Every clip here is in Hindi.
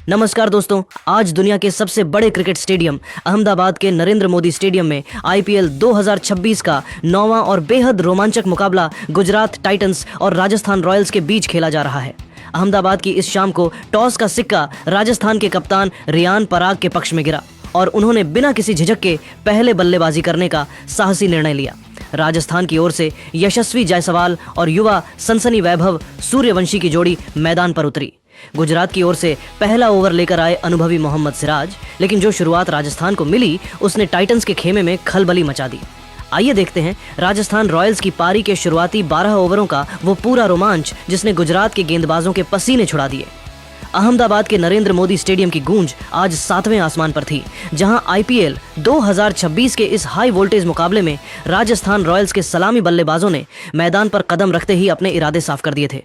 नमस्कार दोस्तों, आज दुनिया के सबसे बड़े क्रिकेट स्टेडियम अहमदाबाद के नरेंद्र मोदी स्टेडियम में आईपीएल 2026 का 9वां और बेहद रोमांचक मुकाबला गुजरात टाइटंस और राजस्थान रॉयल्स के बीच खेला जा रहा है। अहमदाबाद की इस शाम को टॉस का सिक्का राजस्थान के कप्तान रियान पराग के पक्ष में गिरा और उन्होंने बिना किसी झिझक के पहले बल्लेबाजी करने का साहसी निर्णय लिया। राजस्थान की ओर से यशस्वी जायसवाल और युवा सनसनी वैभव सूर्यवंशी की जोड़ी मैदान पर उतरी। गुजरात की ओर से पहला ओवर लेकर आए अनुभवी मोहम्मद सिराज, लेकिन जो शुरुआत राजस्थान को मिली उसने टाइटंस के खेमे में खलबली मचा दी। आइए देखते हैं राजस्थान रॉयल्स की पारी के शुरुआती 12 ओवरों का वो पूरा रोमांच जिसने गुजरात के गेंदबाजों के पसीने छुड़ा दिए। अहमदाबाद के नरेंद्र मोदी स्टेडियम की गूंज आज 7वें आसमान पर थी, जहां आईपीएल 2026 के इस हाई वोल्टेज मुकाबले में राजस्थान रॉयल्स के सलामी बल्लेबाजों ने मैदान पर कदम रखते ही अपने इरादे साफ कर दिए थे।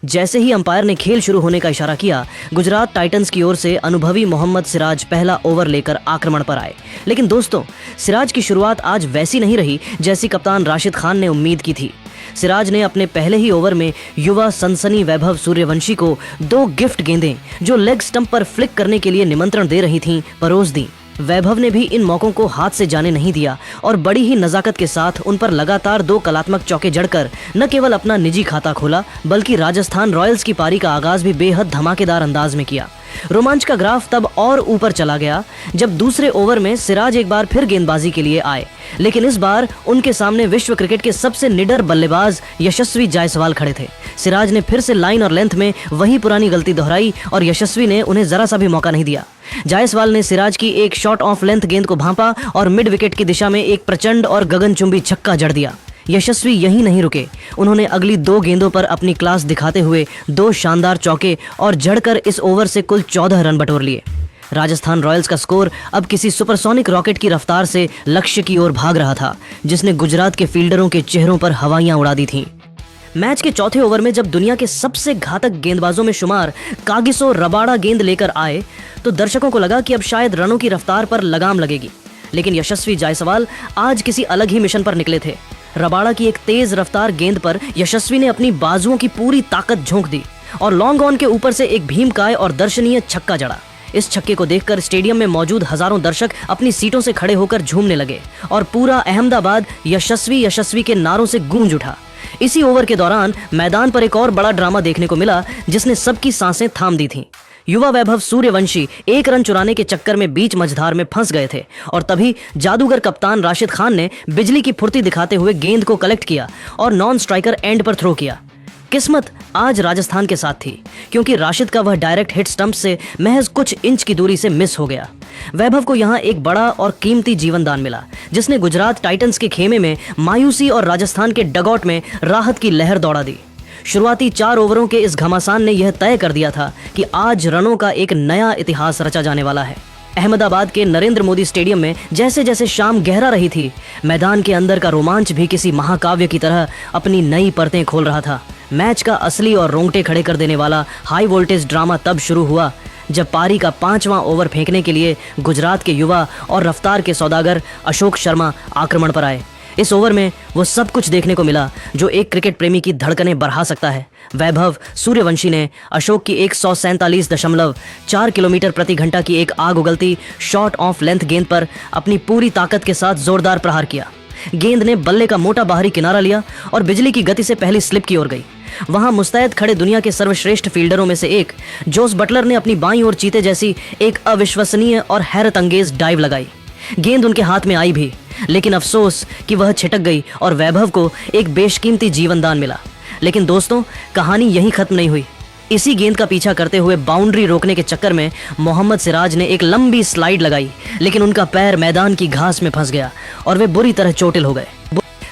जैसे ही अंपायर ने खेल शुरू होने का इशारा किया, गुजरात टाइटंस की ओर से अनुभवी मोहम्मद सिराज पहला ओवर लेकर आक्रमण पर आए। लेकिन दोस्तों, सिराज की शुरुआत आज वैसी नहीं रही जैसी कप्तान राशिद खान ने उम्मीद की थी। सिराज ने अपने पहले ही ओवर में युवा सनसनी वैभव सूर्यवंशी को 2 गिफ्ट गेंदें जो लेग स्टंप पर फ्लिक करने के लिए निमंत्रण दे रही थीं, परोस दी। वैभव ने भी इन मौकों को हाथ से जाने नहीं दिया और बड़ी ही नजाकत के साथ उन पर लगातार 2 कलात्मक चौके जड़कर न केवल अपना निजी खाता खोला, बल्कि राजस्थान रॉयल्स की पारी का आगाज भी बेहद धमाकेदार अंदाज में किया। रोमांच का ग्राफ तब और ऊपर चला गया जब दूसरे ओवर में सिराज एक बार फिर गेंदबाजी के लिए आए, लेकिन इस बार उनके सामने विश्व क्रिकेट के सबसे निडर बल्लेबाज यशस्वी जायसवाल खड़े थे। सिराज ने फिर से लाइन और लेंथ में वही पुरानी गलती दोहराई और यशस्वी ने उन्हें जरा सा भी मौका नहीं दिया। जायसवाल ने सिराज की एक शॉर्ट ऑफ लेंथ गेंद को भांपा और मिड विकेट की दिशा में एक प्रचंड और गगनचुंबी छक्का जड़ दिया। यशस्वी यहीं नहीं रुके, उन्होंने अगली 2 गेंदों पर अपनी क्लास दिखाते हुए 2 शानदार चौके और जड़कर इस ओवर से कुल 14 रन बटोर लिए। राजस्थान रॉयल्स का स्कोर अब किसी सुपरसोनिक रॉकेट की रफ्तार से लक्ष्य की ओर भाग रहा था, जिसने गुजरात के फील्डरों के चेहरों पर हवाइयां उड़ा दी थीं। मैच के चौथे ओवर में जब दुनिया के सबसे घातक गेंदबाजों में शुमार कागिसो रबाड़ा गेंद लेकर आए तो दर्शकों को लगा कि अब शायद रनों की रफ्तार पर लगाम लगेगी, लेकिन यशस्वी जायसवाल आज किसी अलग ही मिशन पर निकले थे। रबाड़ा की एक तेज रफ्तार गेंद पर यशस्वी ने अपनी बाजुओं की पूरी ताकत झोंक दी और लॉन्ग ऑन के ऊपर से एक भीमकाय और दर्शनीय छक्का जड़ा। इस छक्के को देखकर स्टेडियम में मौजूद हजारों दर्शक अपनी सीटों से खड़े होकर झूमने लगे और पूरा अहमदाबाद यशस्वी यशस्वी के नारों से गूंज उठा। इसी ओवर के दौरान मैदान पर एक और बड़ा ड्रामा देखने को मिला जिसने सबकी सांसें थाम दी थीं। युवा वैभव सूर्यवंशी 1 रन चुराने के चक्कर में बीच मझधार में फंस गए थे और तभी जादूगर कप्तान राशिद खान ने बिजली की फुर्ती दिखाते हुए गेंद को कलेक्ट किया और नॉन स्ट्राइकर एंड पर थ्रो किया। किस्मत आज राजस्थान के साथ थी, क्योंकि राशिद का वह डायरेक्ट हिट स्टंप से महज कुछ इंच की दूरी से मिस हो गया। वैभव को यहां एक बड़ा और कीमती जीवन दान मिला, जिसने गुजरात टाइटंस के खेमे में मायूसी और राजस्थान के डगआउट में राहत की लहर दौड़ा दी। शुरुआती 4 ओवरों के इस घमासान ने यह तय कर दिया था कि आज रनों का एक नया इतिहास रचा जाने वाला है। अहमदाबाद के नरेंद्र मोदी स्टेडियम में जैसे जैसे शाम गहरा रही थी, मैदान के अंदर का रोमांच भी किसी महाकाव्य की तरह अपनी नई परतें खोल रहा था। मैच का असली और रोंगटे खड़े कर देने वाला हाई वोल्टेज ड्रामा तब शुरू हुआ जब पारी का 5वां ओवर फेंकने के लिए गुजरात के युवा और रफ्तार के सौदागर अशोक शर्मा आक्रमण पर आए। इस ओवर में वो सब कुछ देखने को मिला जो एक क्रिकेट प्रेमी की धड़कनें बढ़ा सकता है। वैभव सूर्यवंशी ने अशोक की 147.4 किलोमीटर प्रति घंटा की एक आग उगलती शॉर्ट ऑफ लेंथ गेंद पर अपनी पूरी ताकत के साथ जोरदार प्रहार किया। गेंद ने बल्ले का मोटा बाहरी किनारा लिया और बिजली की गति से पहली स्लिप की ओर गई। वहां मुस्तैद खड़े दुनिया के सर्वश्रेष्ठ फील्डरों में से एक जोस बटलर ने अपनी बाईं ओर चीते जैसी एक अविश्वसनीय और हैरत अंगेज डाइव लगाई। गेंद उनके हाथ में आई भी, लेकिन अफसोस कि वह छिटक गई और वैभव को एक बेशकीमती जीवन दान मिला। लेकिन दोस्तों, कहानी यहीं खत्म नहीं हुई। इसी गेंद का पीछा करते हुए बाउंड्री रोकने के चक्कर में मोहम्मद सिराज ने एक लंबी स्लाइड लगाई, लेकिन उनका पैर मैदान की घास में फंस गया और वे बुरी तरह चोटिल हो गए।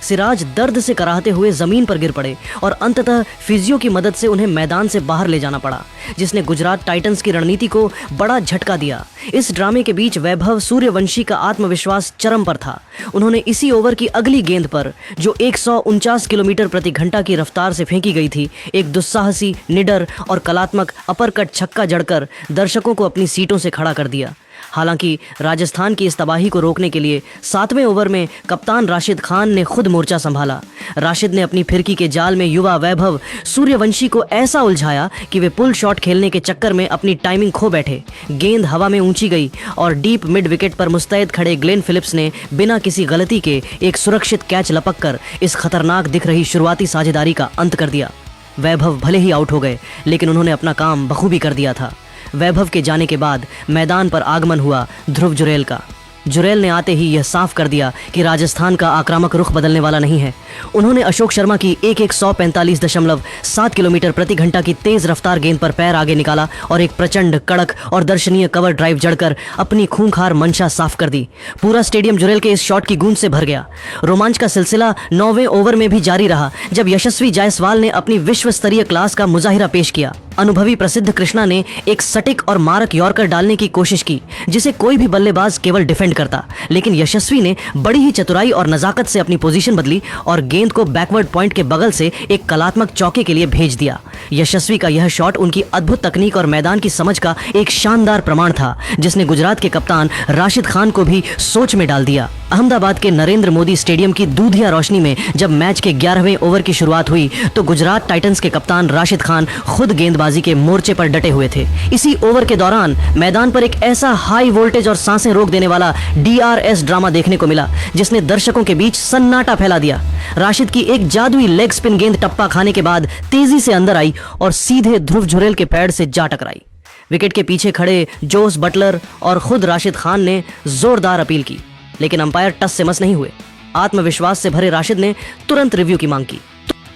सिराज दर्द से कराहते हुए जमीन पर गिर पड़े और अंततः फिजियो की मदद से उन्हें मैदान से बाहर ले जाना पड़ा, जिसने गुजरात टाइटंस की रणनीति को बड़ा झटका दिया। इस ड्रामे के बीच वैभव सूर्यवंशी का आत्मविश्वास चरम पर था। उन्होंने इसी ओवर की अगली गेंद पर, जो 149 किलोमीटर प्रति घंटा की रफ्तार से फेंकी गई थी, एक दुस्साहसी, निडर और कलात्मक अपरकट छक्का जड़कर दर्शकों को अपनी सीटों से खड़ा कर दिया। हालांकि राजस्थान की इस तबाही को रोकने के लिए 7वें ओवर में कप्तान राशिद खान ने खुद मोर्चा संभाला। राशिद ने अपनी फिरकी के जाल में युवा वैभव सूर्यवंशी को ऐसा उलझाया कि वे पुल शॉट खेलने के चक्कर में अपनी टाइमिंग खो बैठे। गेंद हवा में ऊंची गई और डीप मिड विकेट पर मुस्तैद खड़े ग्लेन फिलिप्स ने बिना किसी गलती के एक सुरक्षित कैच लपककर इस खतरनाक दिख रही शुरुआती साझेदारी का अंत कर दिया। वैभव भले ही आउट हो गए, लेकिन उन्होंने अपना काम बखूबी कर दिया था। वैभव के जाने के बाद मैदान पर आगमन हुआ ध्रुव जुरैल का। जुरैल ने आते ही यह साफ कर दिया कि राजस्थान का आक्रामक रुख बदलने वाला नहीं है। उन्होंने अशोक शर्मा की 145.7 किलोमीटर प्रति घंटा की तेज रफ्तार गेंद पर पैर आगे निकाला और एक प्रचंड, कड़क और दर्शनीय कवर ड्राइव जड़कर अपनी खूंखार मंशा साफ कर दी। पूरा स्टेडियम जुरैल के इस शॉट की गूंज से भर गया। रोमांच का सिलसिला 9वें ओवर में भी जारी रहा, जब यशस्वी जायसवाल ने अपनी विश्व स्तरीय क्लास का मुजाहिरा पेश किया। अनुभवी प्रसिद्ध कृष्णा ने एक सटीक और मारक यॉर्कर डालने की कोशिश की, जिसे कोई भी बल्लेबाज केवल डिफेंड करता, लेकिन यशस्वी ने बड़ी ही चतुराई और नजाकत से अपनी पोजीशन बदली और गेंद को बैकवर्ड पॉइंट के बगल से एक कलात्मक चौके के लिए भेज दिया। यशस्वी का यह शॉट उनकी अद्भुत तकनीक और मैदान की समझ का एक शानदार प्रमाण था, जिसने गुजरात के कप्तान राशिद खान को भी सोच में डाल दिया। अहमदाबाद के नरेंद्र मोदी स्टेडियम की दूधिया रोशनी में जब मैच के 11वें ओवर की शुरुआत हुई तो गुजरात टाइटंस के कप्तान राशिद खान खुद गेंदबाजी के मोर्चे पर डटे हुए थे। इसी ओवर के दौरान मैदान पर एक ऐसा हाई वोल्टेज और सांसें रोक देने वाला DRS ड्रामा देखने को मिला, जिसने दर्शकों के बीच सन्नाटा फैला दिया। राशिद की एक जादुई लेग स्पिन गेंद टप्पा खाने के बाद तेजी से अंदर आई और सीधे ध्रुव जुरैल के पैड से जा टकराई। विकेट के पीछे खड़े जोस बटलर और खुद राशिद खान ने जोरदार अपील की, लेकिन अंपायर टस से मस नहीं हुए। आत्मविश्वास से भरे राशिद ने तुरंत रिव्यू की मांग की।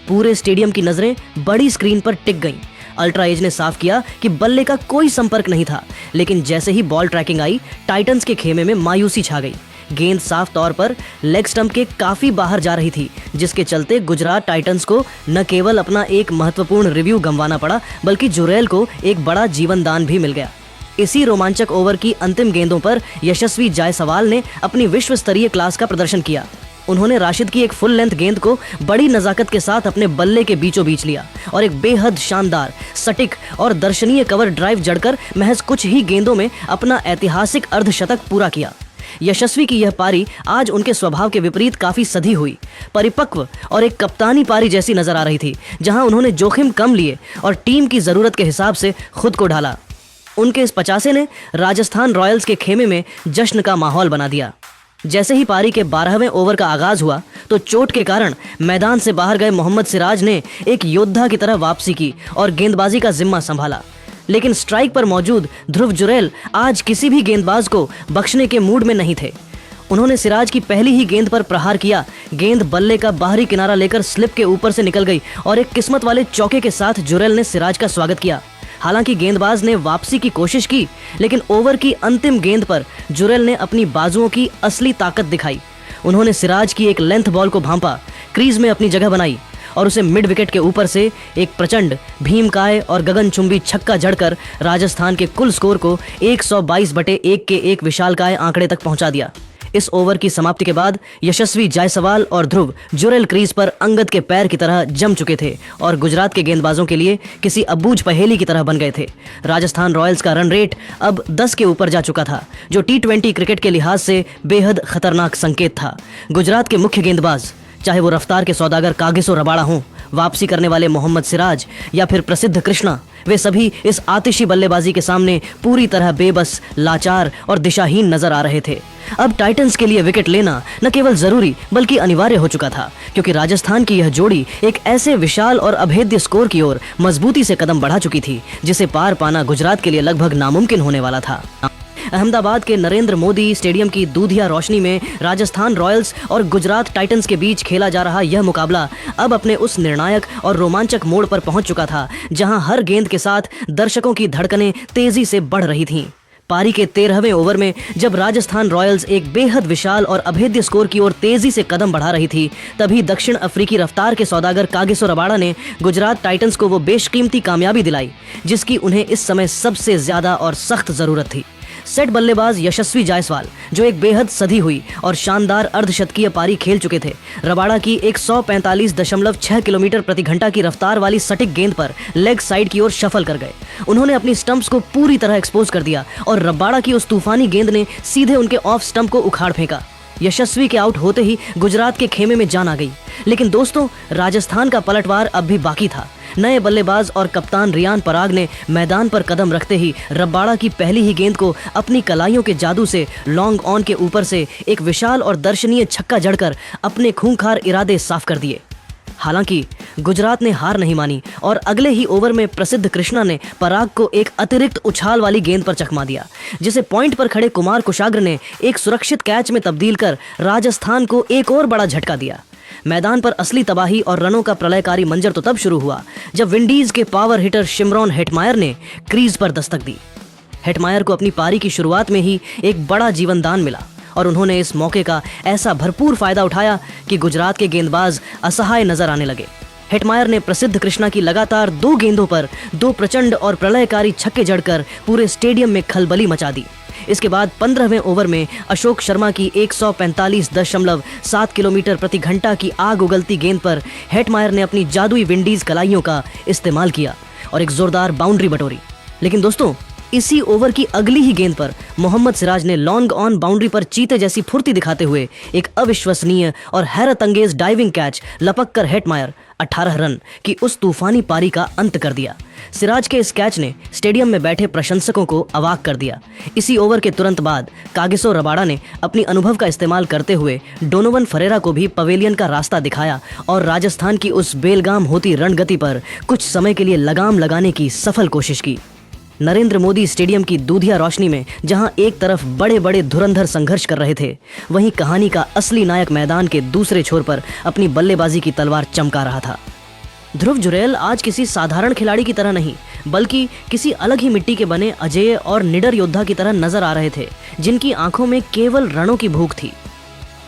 पूरे स्टेडियम की नजरें बड़ी स्क्रीन पर टिक गईं। अल्ट्रा एज ने साफ किया कि बल्ले का कोई संपर्क नहीं था, लेकिन जैसे ही बॉल ट्रैकिंग आई, टाइटंस के खेमे में मायूसी छा गई। गेंद साफ तौर पर लेग स्टंप के काफी बाहर जा रही थी, जिसके चलते गुजरात टाइटंस को न केवल अपना एक महत्वपूर्ण रिव्यू गंवाना पड़ा, बल्कि जुरैल को एक बड़ा जीवन दान भी मिल गया। इसी रोमांचक ओवर की अंतिम गेंदों पर यशस्वी जायसवाल ने अपनी विश्व स्तरीय क्लास का प्रदर्शन किया। उन्होंने राशिद की एक फुल लेंथ गेंद को बड़ी नजाकत के साथ अपने बल्ले के बीचों बीच लिया और एक बेहद शानदार, सटीक और दर्शनीय कवर ड्राइव जड़कर महज कुछ ही गेंदों में अपना ऐतिहासिक अर्धशतक पूरा किया। यशस्वी की यह पारी आज उनके स्वभाव के विपरीत काफी सधी हुई, परिपक्व और एक कप्तानी पारी जैसी नजर आ रही थी, जहां उन्होंने जोखिम कम लिए और टीम की जरूरत के हिसाब से खुद को ढाला। उनके इस 50 ने राजस्थान रॉयल्स के खेमे में जश्न का माहौल बना दिया। जैसे ही पारी के 12वें ओवर का आगाज हुआ तो चोट के कारण मैदान से बाहर गए मोहम्मद सिराज ने एक योद्धा की तरह वापसी की और गेंदबाजी का जिम्मा संभाला। लेकिन स्ट्राइक पर मौजूद ध्रुव जुरैल आज किसी भी गेंदबाज को बख्शने के मूड में नहीं थे। उन्होंने सिराज की पहली ही गेंद पर प्रहार किया। गेंद बल्ले का बाहरी किनारा लेकर स्लिप के ऊपर से निकल गई और एक किस्मत वाले चौके के साथ जुरैल ने सिराज का स्वागत किया। हालांकि गेंदबाज ने वापसी की कोशिश की, लेकिन ओवर की अंतिम गेंद पर जुरैल ने अपनी बाजुओं की असली ताकत दिखाई। उन्होंने सिराज की एक लेंथ बॉल को भांपा, क्रीज में अपनी जगह बनाई और उसे मिड विकेट के ऊपर से एक प्रचंड, भीमकाय और गगनचुंबी छक्का जड़कर राजस्थान के कुल स्कोर को 122/1 के एक विशालकाय आंकड़े तक पहुंचा दिया। इस ओवर की समाप्ति के बाद यशस्वी जायसवाल और ध्रुव जुरैल क्रीज पर अंगद के पैर की तरह जम चुके थे और गुजरात के गेंदबाजों के लिए किसी अबूझ पहेली की तरह बन गए थे। राजस्थान रॉयल्स का रन रेट अब 10 के ऊपर जा चुका था, जो T20 क्रिकेट के लिहाज से बेहद खतरनाक संकेत था। गुजरात के मुख्य गेंदबाज, चाहे वो रफ्तार के सौदागर कागिसो रबाड़ा हों, वापसी करने वाले मोहम्मद सिराज या फिर प्रसिद्ध कृष्णा, वे सभी इस आतिशी बल्लेबाजी के सामने पूरी तरह बेबस, लाचार और दिशाहीन नजर आ रहे थे। अब टाइटंस के लिए विकेट लेना न केवल जरूरी बल्कि अनिवार्य हो चुका था, क्योंकि राजस्थान की यह जोड़ी एक ऐसे विशाल और अभेद्य स्कोर की ओर मजबूती से कदम बढ़ा चुकी थी, जिसे पार पाना गुजरात के लिए लगभग नामुमकिन होने वाला था। अहमदाबाद के नरेंद्र मोदी स्टेडियम की दूधिया रोशनी में राजस्थान रॉयल्स और गुजरात टाइटंस के बीच खेला जा रहा यह मुकाबला अब अपने उस निर्णायक और रोमांचक मोड़ पर पहुंच चुका था, जहां हर गेंद के साथ दर्शकों की धड़कनें तेजी से बढ़ रही थीं। पारी के 13वें ओवर में जब राजस्थान रॉयल्स एक बेहद विशाल और अभेद्य स्कोर की ओर तेजी से कदम बढ़ा रही थी, तभी दक्षिण अफ्रीकी रफ्तार के सौदागर कागिसो रबाड़ा ने गुजरात टाइटंस को वो बेशकीमती कामयाबी दिलाई जिसकी उन्हें इस समय सबसे ज्यादा और सख्त जरूरत थी। सेट बल्लेबाज यशस्वी जायसवाल, जो एक बेहद सधी हुई और शानदार अर्धशतकीय पारी खेल चुके थे, रबाड़ा की 145.6 किलोमीटर प्रति घंटा की रफ्तार वाली सटीक गेंद पर लेग साइड की ओर शफल कर गए। उन्होंने अपनी स्टंप्स को पूरी तरह एक्सपोज कर दिया और रबाड़ा की उस तूफानी गेंद ने सीधे उनके ऑफ स्टंप को उखाड़ फेंका। यशस्वी के आउट होते ही गुजरात के खेमे में जान आ गई। लेकिन दोस्तों, राजस्थान का पलटवार अब भी बाकी था। नए बल्लेबाज और कप्तान रियान पराग ने मैदान पर कदम रखते ही रबाड़ा की पहली ही गेंद को अपनी कलाइयों के जादू से लॉन्ग ऑन के ऊपर से एक विशाल और दर्शनीय छक्का जड़कर अपने खूंखार इरादे साफ कर दिए। हालांकि गुजरात ने हार नहीं मानी और अगले ही ओवर में प्रसिद्ध कृष्णा ने पराग को एक अतिरिक्त उछाल वाली गेंद पर चकमा दिया, जिसे पॉइंट पर खड़े कुमार कुशाग्र ने एक सुरक्षित कैच में तब्दील कर राजस्थान को एक और बड़ा झटका दिया। मैदान पर असली तबाही और रनों का प्रलयकारी मंजर तो तब शुरू हुआ जब विंडीज के पावर हिटर शिमरॉन हेटमायर ने क्रीज पर दस्तक दी। हेटमायर को अपनी पारी की शुरुआत में ही एक बड़ा जीवनदान मिला और उन्होंने इस मौके का ऐसा भरपूर फायदा उठाया कि गुजरात के गेंदबाज असहाय नजर आने लगे। हेटमायर ने प्रसिद्ध कृष्णा की लगातार 2 गेंदों पर 2 प्रचंड और प्रलयकारी छक्के जड़कर पूरे स्टेडियम में खलबली मचा दी। इसके बाद 15वें ओवर में अशोक शर्मा की 145.7 किलोमीटर प्रति घंटा की आग उगलती गेंद पर हेटमायर ने अपनी जादुई विंडीज कलाइयों का इस्तेमाल किया और एक जोरदार बाउंड्री बटोरी। लेकिन दोस्तों, इसी ओवर की अगली ही गेंद पर मोहम्मद सिराज ने लॉन्ग ऑन बाउंड्री पर चीते जैसी फुर्ती दिखाते हुए एक अविश्वसनीय और हैरत अंगेज डाइविंग कैच लपक कर हेटमायर 18 रन की उस तूफानी पारी का अंत कर दिया। सिराज के इस कैच ने स्टेडियम में बैठे प्रशंसकों को अवाक कर दिया। इसी ओवर के तुरंत बाद कागिसो रबाड़ा ने अपनी अनुभव का इस्तेमाल करते हुए डोनोवन फरेरा को भी पवेलियन का रास्ता दिखाया और राजस्थान की उस बेलगाम होती रणगति पर कुछ समय के लिए लगाम लगाने की सफल कोशिश की। नरेंद्र मोदी स्टेडियम की दूधिया रोशनी में जहां एक तरफ बड़े बड़े धुरंधर संघर्ष कर रहे थे, वहीं कहानी का असली नायक मैदान के दूसरे छोर पर अपनी बल्लेबाजी की तलवार चमका रहा था। ध्रुव जुरैल आज किसी साधारण खिलाड़ी की तरह नहीं, बल्कि किसी अलग ही मिट्टी के बने अजेय और निडर योद्धा की तरह नजर आ रहे थे, जिनकी आंखों में केवल रणों की भूख थी।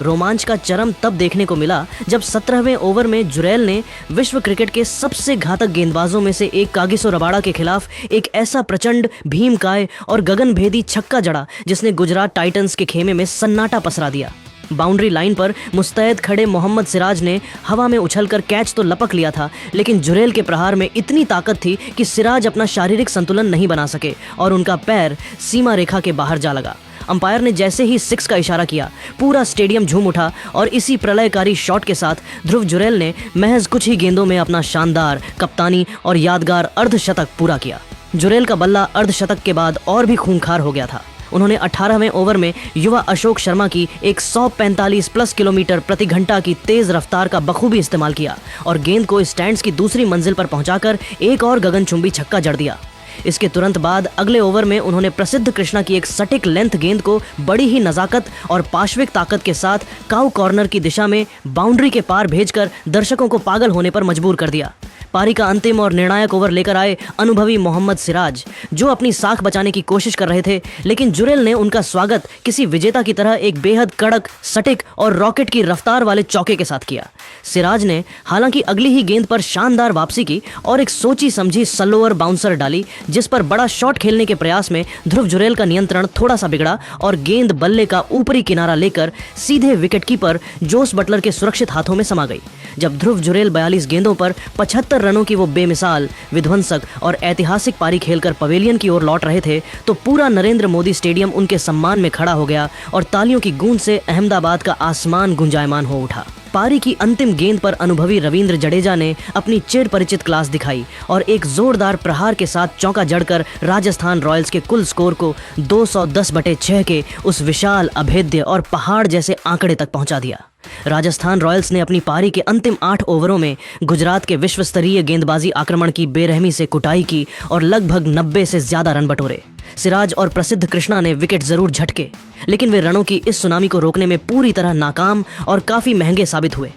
रोमांच का चरम तब देखने को मिला जब 17वें ओवर में जुरैल ने विश्व क्रिकेट के सबसे घातक गेंदबाजों में से एक कागिसो रबाड़ा के खिलाफ एक ऐसा प्रचंड, भीमकाय और गगनभेदी छक्का जड़ा जिसने गुजरात टाइटंस के खेमे में सन्नाटा पसरा दिया। बाउंड्री लाइन पर मुस्तैद खड़े मोहम्मद सिराज ने हवा में उछलकर कैच तो लपक लिया था, लेकिन जुरैल के प्रहार में इतनी ताकत थी कि सिराज अपना शारीरिक संतुलन नहीं बना सके और उनका पैर सीमा रेखा के बाहर जा लगा। अंपायर ने जैसे ही 6 का इशारा किया, पूरा स्टेडियम झूम उठा और इसी प्रलयकारी शॉट के साथ ध्रुव जुरैल ने महज कुछ ही गेंदों में अपना शानदार, कप्तानी और यादगार अर्धशतक पूरा किया। जुरैल का बल्ला अर्धशतक के बाद और भी खूंखार हो गया था। उन्होंने 18वें ओवर में युवा अशोक शर्मा की 145 प्लस किलोमीटर प्रति घंटा की तेज रफ्तार का बखूबी इस्तेमाल किया और गेंद को स्टैंड्स की दूसरी मंजिल पर पहुंचाकर एक और गगनचुंबी छक्का जड़ दिया। इसके तुरंत बाद अगले ओवर में उन्होंने प्रसिद्ध कृष्णा की एक सटीक लेंथ गेंद को बड़ी ही नजाकत और पाश्विक ताकत के साथ काउ कॉर्नर की दिशा में बाउंड्री के पार भेजकर दर्शकों को पागल होने पर मजबूर कर दिया। पारी का अंतिम और निर्णायक ओवर लेकर आए अनुभवी मोहम्मद सिराज, जो अपनी साख बचाने की कोशिश कर रहे थे, लेकिन जुरैल ने उनका स्वागत किसी विजेता की तरह एक बेहद कड़क, सटीक और रॉकेट की रफ्तार वाले चौके के साथ किया। सिराज ने हालांकि अगली ही गेंद पर शानदार वापसी की और एक सोची समझी स्लोअर बाउंसर डाली, जिस पर बड़ा शॉट खेलने के प्रयास में ध्रुव जुरैल का नियंत्रण थोड़ा सा बिगड़ा और गेंद बल्ले का ऊपरी किनारा लेकर सीधे विकेटकीपर जोस बटलर के सुरक्षित हाथों में समा गई। जब ध्रुव जुरैल 42 गेंदों पर 75 रनों की वो बेमिसाल, विध्वंसक और ऐतिहासिक पारी खेलकर पवेलियन की ओर लौट रहे थे, तो पूरा नरेंद्र मोदी स्टेडियम उनके सम्मान में खड़ा हो गया और तालियों की गूंज से अहमदाबाद का आसमान गुंजायमान हो उठा। पारी की अंतिम गेंद पर अनुभवी रविंद्र जडेजा ने अपनी चिर परिचित क्लास दिखाई और एक जोरदार प्रहार के साथ चौका जड़कर राजस्थान रॉयल्स के कुल स्कोर को 210/6 के उस विशाल, अभेद्य और पहाड़ जैसे आंकड़े तक पहुंचा दिया। राजस्थान रॉयल्स ने अपनी पारी के अंतिम 8 ओवरों में गुजरात के विश्व स्तरीय गेंदबाजी आक्रमण की बेरहमी से कुटाई की और लगभग 90 से ज्यादा रन बटोरे। सिराज और प्रसिद्ध कृष्णा ने विकेट जरूर झटके, लेकिन वे रनों की इस सुनामी को रोकने में पूरी तरह नाकाम और काफी महंगे साबित हुए।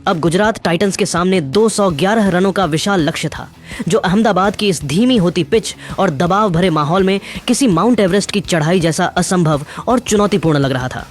अब गुजरात टाइटंस के सामने 211 रनों का विशाल लक्ष्य था, जो अहमदाबाद की इस धीमी होती पिच और दबाव भरे माहौल में किसी माउंट एवरेस्ट की चढ़ाई जैसा असंभव और चुनौतीपूर्ण लग रहा था।